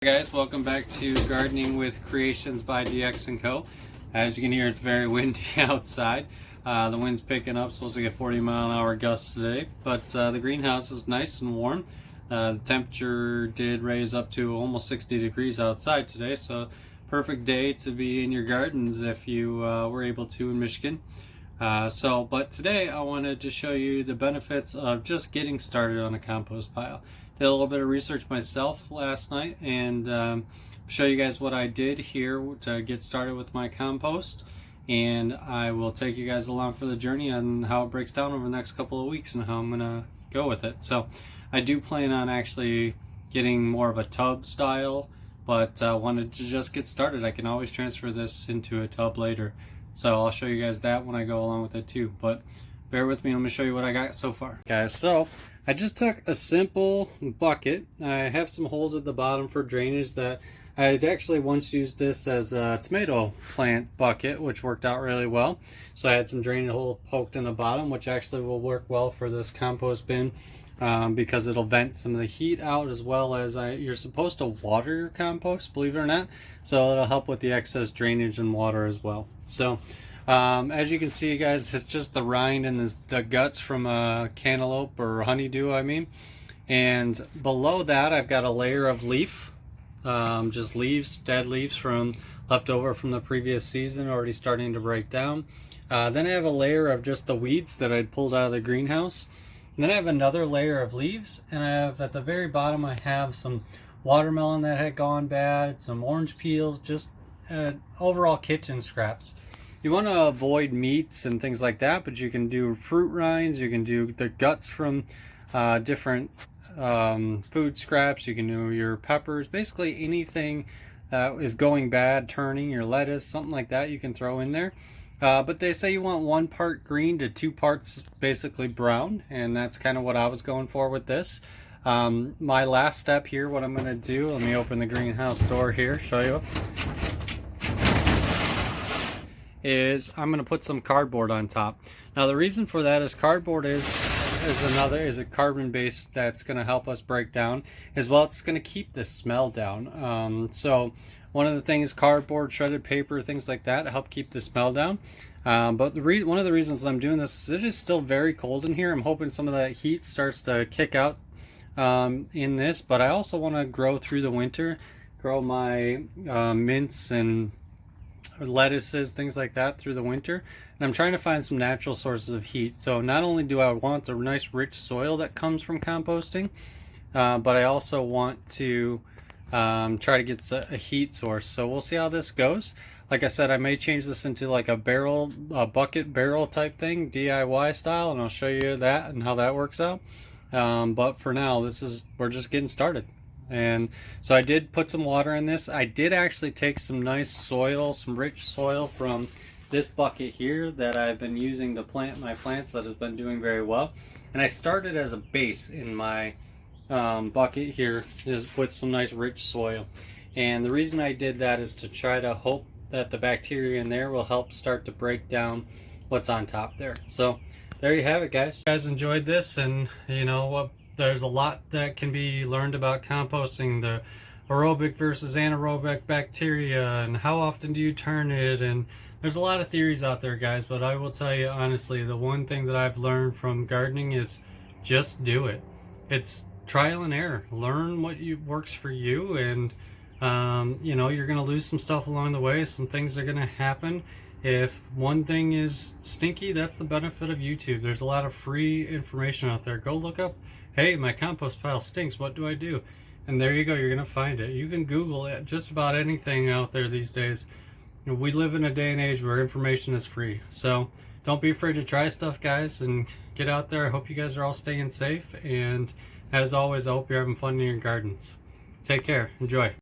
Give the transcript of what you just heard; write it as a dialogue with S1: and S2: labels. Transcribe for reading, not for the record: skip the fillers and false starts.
S1: Hey guys, welcome back to Gardening with Creations by DX & Co. As you can hear, it's very windy outside. The wind's picking up, supposed to get 40-mile-an-hour gusts today, but the greenhouse is nice and warm. The temperature did raise up to almost 60 degrees outside today, so perfect day to be in your gardens if you were able to in Michigan. But today I wanted to show you the benefits of just getting started on a compost pile. Did a little bit of research myself last night and show you guys what I did here to get started with my compost, and I will take you guys along for the journey on how it breaks down over the next couple of weeks and how I'm gonna go with it. So I do plan on actually getting more of a tub style, but wanted to just get started. I can always transfer this into a tub later, so I'll show you guys that when I go along with it too, but bear with me. Let me show you what I got so far. Guys, so I just took a simple bucket. I have some holes at the bottom for drainage that I had actually once used this as a tomato plant bucket, which worked out really well. So I had some drainage hole poked in the bottom, which actually will work well for this compost bin because it'll vent some of the heat out, as well as you're supposed to water your compost, believe it or not. So it'll help with the excess drainage and water as well. So as you can see, guys, it's just the rind and the guts from a cantaloupe or honeydew, and below that I've got a layer of leaf, just leaves, dead leaves from left over from the previous season, already starting to break down. Then I have a layer of just the weeds that I'd pulled out of the greenhouse, and then I have another layer of leaves, and I have at the very bottom I have some watermelon that had gone bad, some orange peels, just overall kitchen scraps. You want to avoid meats and things like that, but you can do fruit rinds, you can do the guts from different food scraps, you can do your peppers, basically anything that is going bad, turning, your lettuce, something like that you can throw in there. But they say you want 1 part green to 2 parts basically brown, and that's kind of what I was going for with this. My last step here, what I'm going to do, let me open the greenhouse door here, show you, is I'm going to put some cardboard on top. Now the reason for that is cardboard is a carbon base that's going to help us break down, as well it's going to keep the smell down. So one of the things, cardboard, shredded paper, things like that help keep the smell down. But one of the reasons I'm doing this is it is still very cold in here. I'm hoping some of that heat starts to kick out in this, but I also want to grow through the winter, grow my mints and lettuces, things like that through the winter, and I'm trying to find some natural sources of heat. So not only do I want the nice rich soil that comes from composting, but I also want to try to get a heat source. So we'll see how this goes. Like I said, I may change this into like a bucket barrel type thing, DIY style, and I'll show you that and how that works out. But for now, we're just getting started. And so I did put some water in this. I did actually take some nice soil, some rich soil from this bucket here that I've been using to plant my plants that has been doing very well. And I started as a base in my bucket here is with some nice rich soil. And the reason I did that is to try to hope that the bacteria in there will help start to break down what's on top there. So there you have it, guys. If you guys enjoyed this, and you know, there's a lot that can be learned about composting, the aerobic versus anaerobic bacteria, and how often do you turn it, and there's a lot of theories out there, guys, but I will tell you honestly, the one thing that I've learned from gardening is just do it. It's trial and error. Learn what works for you, and you know, you're gonna lose some stuff along the way. Some things are gonna happen. If one thing is stinky, that's the benefit of YouTube. There's a lot of free information out there. Go look up, hey, my compost pile stinks, what do I do? And there you go, you're gonna find it. You can Google it, just about anything out there these days. We live in a day and age where information is free. So don't be afraid to try stuff, guys, and get out there. I hope you guys are all staying safe, and as always, I hope you're having fun in your gardens. Take care, enjoy.